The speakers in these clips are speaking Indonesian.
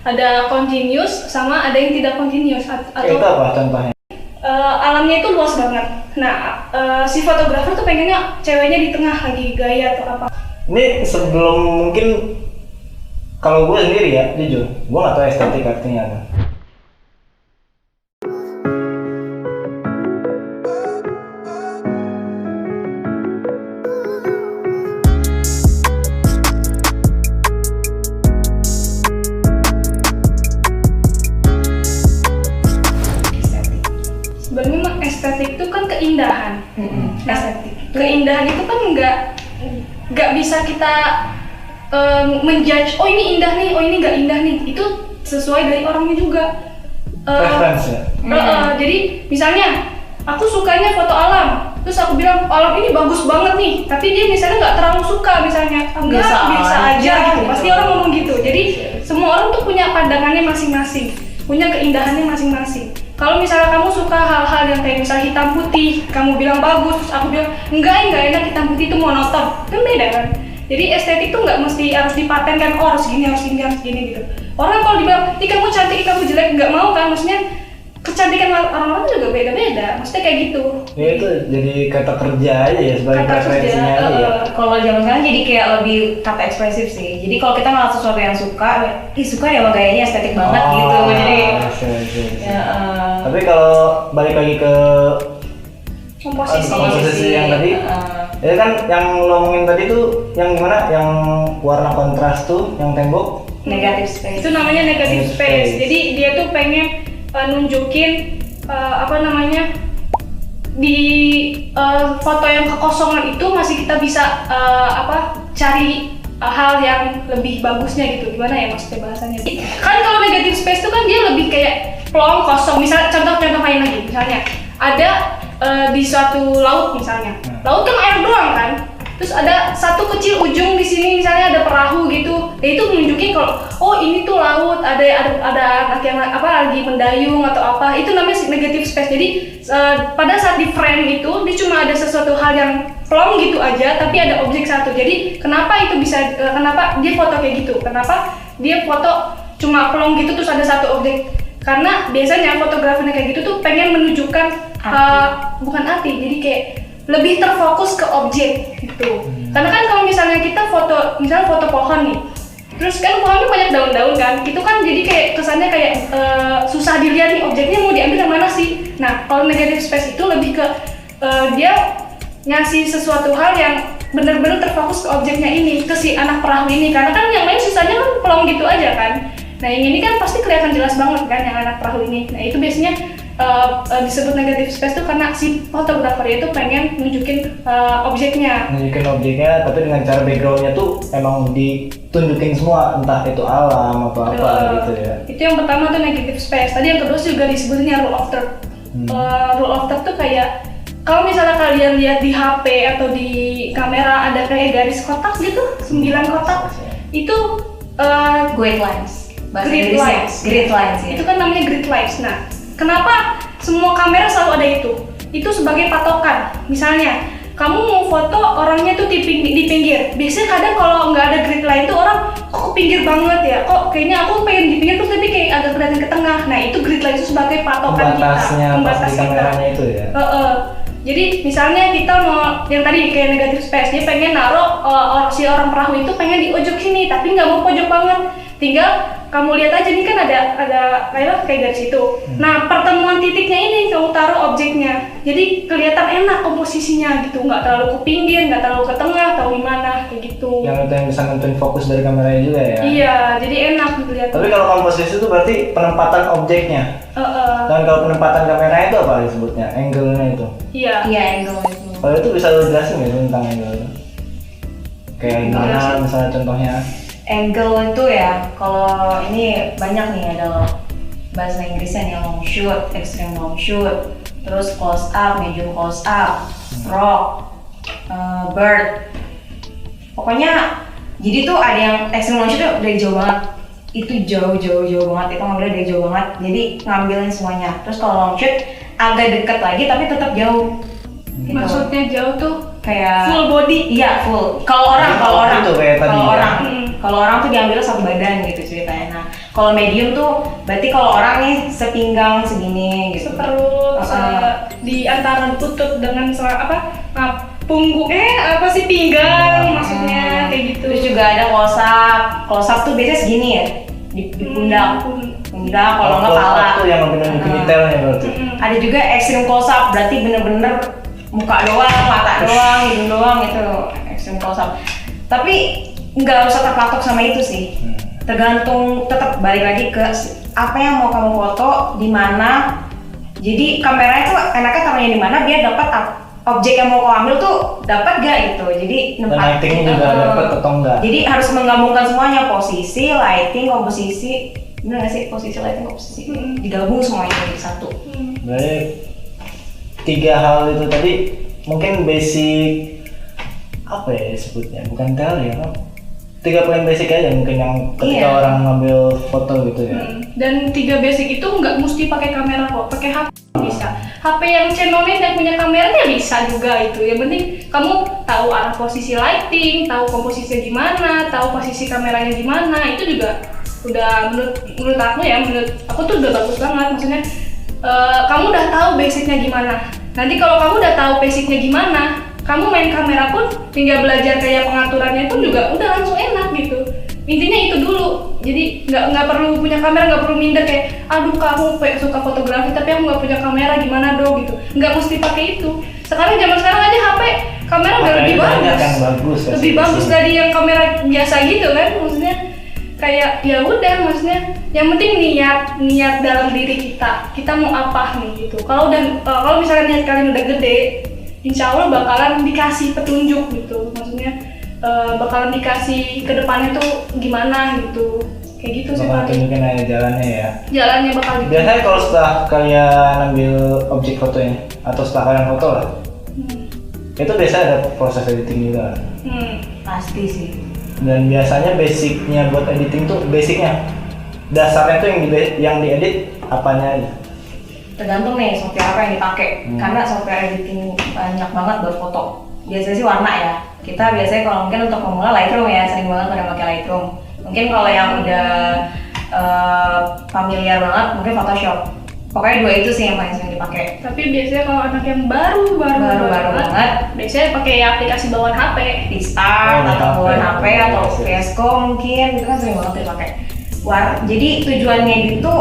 Ada continuous sama ada yang tidak continuous atau itu apa contohnya? Alamnya itu luas banget. Nah, si fotografer tuh pengennya ceweknya di tengah lagi gaya atau apa. Ini sebelum mungkin kalau gue sendiri ya, jujur, gue nggak tahu estetik artinya apa. Sebenarnya mah estetik itu kan keindahan. Nah, Estetik. keindahan itu kan nggak bisa kita menjudge. Oh ini indah nih, oh ini nggak indah nih. Itu sesuai dari orangnya juga. Preference ya. Jadi misalnya aku sukanya foto alam, terus aku bilang alam ini bagus banget nih, tapi dia misalnya nggak terlalu suka, misalnya enggak biasa aja gitu. Pasti orang ngomong gitu. Jadi semua orang tuh punya pandangannya masing-masing, punya keindahannya masing-masing. Kalau misalnya kamu suka hal-hal yang kayak misalnya hitam putih, kamu bilang bagus, terus aku bilang enggak enak, hitam putih itu monoton, kan beda kan? Jadi estetik tuh nggak mesti harus dipatenkan, oh harus gini gitu. Orang kalau dibilang, ih kamu cantik, kamu jelek, nggak mau kan? Maksudnya kecantikan orang-orang juga beda-beda, maksudnya kayak gitu. Ya itu jadi kata kerja aja ya sebagai Kata preferensinya kerja, aja ya. Kalau zaman sekarang jadi kayak lebih kata ekspresif sih. Jadi kalau kita ngeliat sesuatu yang suka ya wah gayanya estetik banget gitu. Jadi ya, tapi kalau balik lagi ke Komposisi. yang tadi, ya kan yang lo ngomongin tadi tuh yang gimana? Yang warna kontras tuh, yang tembok. negatif space. Itu namanya negative space. Jadi dia tuh pengen nunjukin di foto yang kekosongan itu masih kita bisa cari hal yang lebih bagusnya gitu. Gimana ya maksudnya bahasanya? Kan kalau negative space itu kan dia lebih kayak plong kosong. Misalnya contoh lain lagi, misalnya ada di suatu laut misalnya. Laut kan air doang kan? Terus ada satu kecil ujung di sini misalnya ada perahu gitu. Ya itu menunjukin kalau oh ini tuh laut, ada anak yang lagi mendayung atau apa. Itu namanya negative space. Jadi pada saat di frame itu dia cuma ada sesuatu hal yang plong gitu aja, tapi ada objek satu. Jadi kenapa itu bisa kenapa dia foto kayak gitu? Kenapa dia foto cuma plong gitu terus ada satu objek? Karena biasanya fotografernya kayak gitu tuh pengen menunjukkan bukan arti. Jadi kayak lebih terfokus ke objek gitu. Karena kan kalau misalnya kita foto pohon nih, terus kan pohonnya banyak daun-daun kan, itu kan jadi kayak kesannya kayak susah dilihat nih objeknya mau diambil yang mana sih. Nah kalau negative space itu lebih ke dia ngasih sesuatu hal yang benar-benar terfokus ke objeknya ini, ke si anak perahu ini. Karena kan yang lain sisanya kan pelong gitu aja kan. Nah yang ini kan pasti kelihatan jelas banget kan yang anak perahu ini. Nah itu biasanya disebut negative space tuh karena si fotografer itu pengen nunjukin objeknya. Nunjukin objeknya, tapi dengan cara backgroundnya tuh emang ditunjukin semua, entah itu alam atau apa gitu ya. Itu yang pertama tuh negative space. Tadi yang kedua juga disebutnya rule of third. Rule of third tuh kayak kalau misalnya kalian lihat di HP atau di kamera ada kayak garis kotak gitu, 9 kotak, itu Grid lines. Bahasa grid Inggrisnya lines. grid lines ya. Itu kan namanya grid lines. Nah, kenapa semua kamera selalu ada itu? Itu sebagai patokan. Misalnya, kamu mau foto orangnya tuh di pinggir. Biasanya kadang kalau nggak ada grid line tuh orang kok ke pinggir banget ya. Kok kayaknya aku pengen di pinggir tuh tapi kayak agak kelihatan ke tengah. Nah, itu grid line itu sebagai patokan Pembatasnya kita. pas di kameranya itu ya. Jadi misalnya kita mau yang tadi kayak negative space, dia pengen naruh si orang perahu itu pengen di pojok sini, tapi nggak mau pojok banget. Tinggal kamu lihat aja nih kan ada kayak garis itu. Nah pertemuan titiknya ini kamu taruh objeknya, jadi kelihatan enak komposisinya gitu, nggak terlalu ke pinggir, nggak terlalu ke tengah atau gimana kayak gitu. Yang itu yang bisa nentuin fokus dari kameranya juga ya. Iya, jadi enak dilihat. Tapi kalau komposisi itu berarti penempatan objeknya. Dan kalau penempatan kameranya itu apa disebutnya? Angle-nya itu. Iya. Iya, angle itu. Kalau itu bisa lo jelasin nggak tentang angle itu? Kayak gimana misalnya contohnya? Angle itu ya, kalau ini banyak nih, ada bahasa Inggrisnya nih, long shoot, extreme long shoot, terus close up, medium close up, stroke, bird. Pokoknya jadi tuh ada yang extreme long shoot tuh dari jauh banget. Itu jauh banget, itu ngambilnya dari jauh banget, jadi ngambilin semuanya. Terus kalau long shoot agak deket lagi tapi tetap jauh gitu. Maksudnya jauh tuh kayak full body? Iya full. Kalau orang Itu kayak tadi ya? kalau orang tuh diambil satu badan gitu ceritanya. Nah Kalau medium tuh berarti kalau orang nih sepinggang segini gitu. Seperut di antara lutut dengan punggung apa sih pinggang maksudnya kayak gitu. Terus juga ada close up tuh biasanya segini ya di pundak. Pundak kalau nggak pala. Itu yang lebih nunjukin detailnya berarti. Ada juga extreme close up berarti bener-bener muka doang, mata doang, hidung doang itu extreme close up. Tapi nggak usah terpatok sama itu sih. Tergantung, tetap balik lagi ke apa yang mau kamu foto, di mana. Jadi kameranya tuh enaknya taruhnya di mana biar dapat objek yang mau kau ambil tuh dapat gak gitu. Jadi Dan lightingnya juga dapat atau enggak. Jadi harus menggabungkan semuanya, posisi, lighting, komposisi. Bener nggak sih posisi, lighting, komposisi? Digabung semuanya jadi satu. Berarti 3 hal itu tadi mungkin basic apa ya disebutnya, bukan teori ya, 3 poin basic aja mungkin yang ketika orang ngambil foto gitu ya. Dan 3 basic itu nggak mesti pakai kamera kok, pakai HP bisa. HP yang Canon yang punya kameranya bisa juga itu. Yang penting kamu tahu arah posisi lighting, tahu komposisinya gimana, tahu posisi kameranya gimana, itu juga udah menurut aku tuh udah bagus banget. Maksudnya kamu udah tahu basicnya gimana. Nanti kalau kamu udah tahu basicnya gimana, kamu main kamera pun tinggal belajar kayak pengaturannya pun juga udah langsung enak gitu. Intinya itu dulu. Jadi nggak perlu punya kamera, nggak perlu minder kayak aduh kamu suka fotografi tapi aku nggak punya kamera gimana dong gitu. Nggak mesti pakai itu. Sekarang zaman sekarang aja HP kamera udah lebih bagus. Lebih bagus dari yang kamera biasa gitu kan. Maksudnya kayak ya udah, maksudnya yang penting niat dalam diri kita mau apa nih gitu. Kalau misalkan niat kalian udah gede, insya Allah bakalan dikasih petunjuk gitu. Maksudnya bakalan dikasih ke depannya tuh gimana gitu. Kayak gitu sih bakal tunjukin aja jalannya ya. Jalannya bakal gitu. Biasanya kalau setelah kalian ambil objek fotonya atau setelah kalian foto lah, itu biasanya ada proses editing juga. Pasti sih. Dan biasanya basicnya buat editing tuh basicnya dasarnya tuh yang diedit apanya aja. Tergantung nih software apa yang dipakai. Karena software editing banyak banget buat foto. Biasanya sih warna ya. Kita biasanya kalau mungkin untuk pemula Lightroom ya, sering banget pada pakai Lightroom. Mungkin kalau yang udah familiar banget mungkin Photoshop. Pokoknya 2 itu sih yang paling sering dipakai. Tapi biasanya kalau anak yang baru banget, biasanya pakai aplikasi bawaan HP, Pixar atau bawaan HP atau VS Code mungkin itu kan sering banget dipakai. Jadi tujuannya itu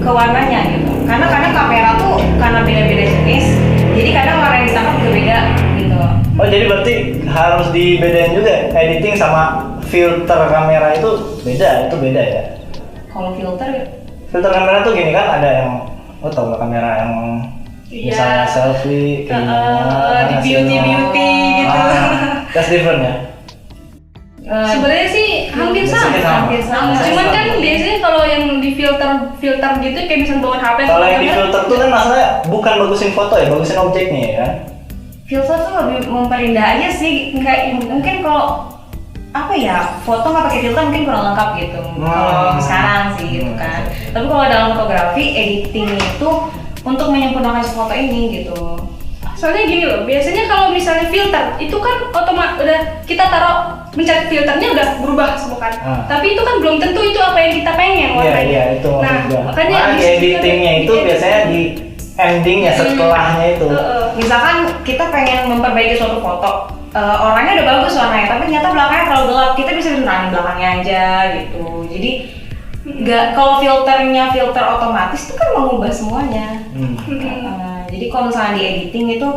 ke warnanya gitu. Karena kadang kamera tuh karena beda-beda jenis, jadi kadang warna yang ditangkap juga beda gitu. Oh jadi berarti harus dibedain juga editing sama filter kamera itu beda ya? Kalau Filter kamera tuh gini kan, ada yang tau gak kamera yang misalnya selfie kayak di beauty gitu. That's different ya? Sebenarnya sih hampir sama. Cuman kan biasanya kalau yang di filter gitu kayak misalnya bawaan HP. Kalau yang di filter tuh kan masalahnya bukan bagusin foto ya, bagusin objeknya ya kan? Filter tuh lebih memperindah aja sih. Kayak mungkin kalau apa ya, foto nggak pakai filter mungkin kurang lengkap gitu. Kalau sekarang sih gitu kan. Tapi kalau dalam fotografi editing itu untuk menyempurnakan foto ini gitu. Soalnya gini loh, biasanya kalau misalnya filter itu kan otomatis udah kita taruh mencari filternya udah berubah semua kan. Tapi itu kan belum tentu itu apa yang kita pengen warnanya. Iya, itu makanya editingnya itu biasanya di endingnya setelahnya itu. Misalkan kita pengen memperbaiki suatu foto, orangnya udah bagus warnanya, tapi ternyata belakangnya terlalu gelap, kita bisa berani belakangnya aja gitu. Jadi kalau filternya filter otomatis itu kan mengubah semuanya. Jadi kalau misalnya di editing itu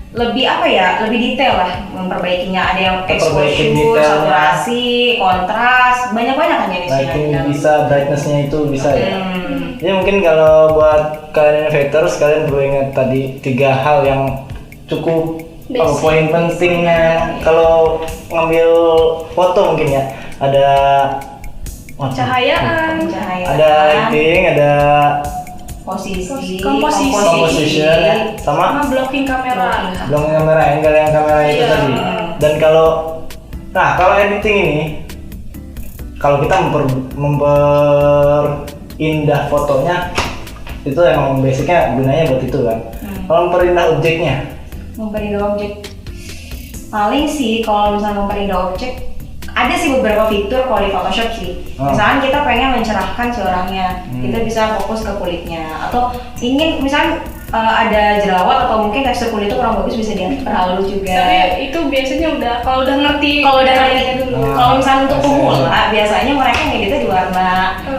lebih apa ya, lebih detail lah memperbaikinya. Ada yang exposure, saturasi, kontras, banyak-banyak kan jenisnya. Lighting bisa, brightness-nya itu bisa ya. Jadi mungkin kalau buat kalian innovators, kalian perlu ingat tadi 3 hal yang cukup poin pentingnya kalau ngambil foto mungkin ya. Ada cahayaan, ada lighting, ada komposisi ya, sama blocking kamera. Blocking kamera, angle yang kamera itu tadi. Dan kalau editing ini, kalau kita memperindah fotonya, itu emang basicnya gunanya buat itu kan. Kalau memperindah objeknya, paling sih kalau misalnya memperindah objek ada sih beberapa fitur kalau di Photoshop sih. Misalkan kita pengen mencerahkan si orangnya, kita bisa fokus ke kulitnya. Atau ingin misalkan ada jerawat atau mungkin tekstur kulit itu kurang bagus, bisa diperhalus juga. Tapi itu biasanya udah kalau udah ngerti. Kalau udah ngerti dulu. kalau misalnya untuk pemula biasanya mereka ngeditnya di warna,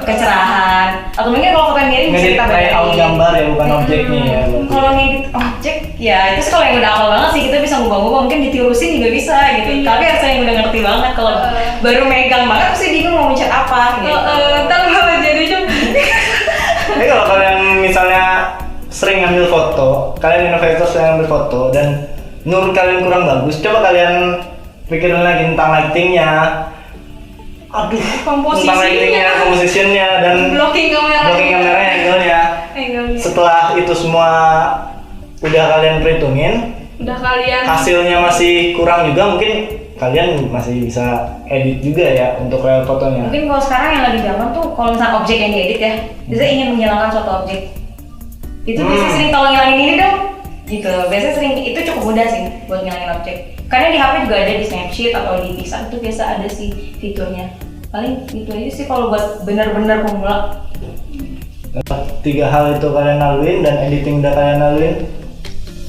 kecerahan, atau mungkin kalau foto yang miring bisa Ngedit kita layout bedain. gambar ya, bukan objeknya ya. berarti. Kalau ngedit objek ya itu sih kalau yang udah awal banget sih kita bisa ngubah-ngubah, mungkin ditirusin juga bisa gitu. Tapi harus yang udah ngerti banget. Kalau baru megang banget pasti bingung mau mencet apa gitu. Ntar malah jadinya Tapi kalau kalian misalnya sering ngambil foto, kalian innovator sering ngambil foto dan menurut kalian kurang bagus, coba kalian pikirin lagi tentang lightingnya. Aduh, tentang lightingnya, compositionnya, dan blocking kamera, angle-nya. Setelah itu semua udah kalian perhitungin, udah kalian hasilnya masih kurang juga, mungkin kalian masih bisa edit juga ya untuk real fotonya. Mungkin kalau sekarang yang lagi zaman tuh kalau misalnya objek yang diedit ya, biasanya ingin menghilangkan suatu objek. Itu biasanya sering tolong ngilangin ini dong. Gitu. Biasanya sering itu cukup mudah sih buat ngilangin objek. Karena di HP juga ada di Snapseed atau di Pixar itu biasa ada sih fiturnya. Paling itu aja sih kalau buat benar-benar pemula. 3 hal itu kalian laluin dan editing udah kalian laluin,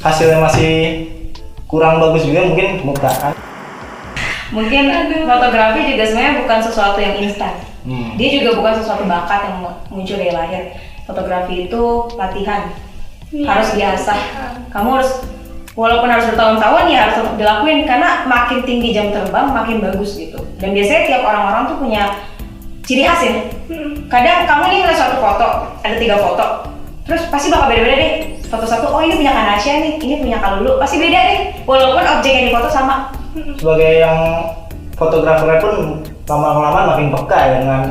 hasilnya masih kurang bagus juga, mungkin permukaan. Mungkin fotografi juga sebenarnya bukan sesuatu yang instan. Dia juga bukan sesuatu bakat yang muncul dari lahir. Fotografi itu latihan, harus diasah. Kamu harus, walaupun harus bertahun-tahun ya harus tetap dilakuin, karena makin tinggi jam terbang makin bagus gitu. Dan biasanya tiap orang-orang tuh punya ciri khas ya. Kadang kamu nih ngeliat suatu foto, ada 3 foto, terus pasti bakal beda-beda deh. Foto satu, oh ini punya Kanasya nih, ini punya Kalulu, pasti beda deh. Walaupun objek yang difoto sama. Sebagai yang fotografernya pun lama-lama makin peka ya dengan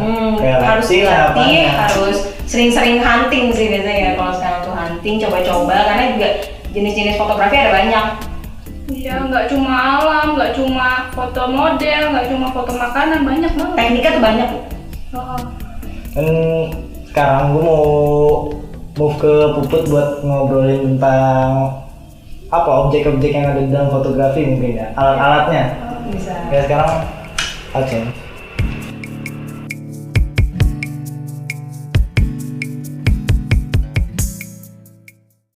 harus dilatih, harus sering-sering hunting sih biasanya ya. Kalau sekarang tuh hunting, coba-coba, karena juga jenis-jenis fotografi ada banyak. Iya, nggak cuma alam, nggak cuma foto model, nggak cuma foto makanan, banyak banget. Tekniknya tuh banyak. Dan sekarang gue mau move ke Puput buat ngobrolin tentang apa objek-objek yang ada di dalam fotografi, mungkin ya, alat-alatnya. Bisa. Ya sekarang Aceh.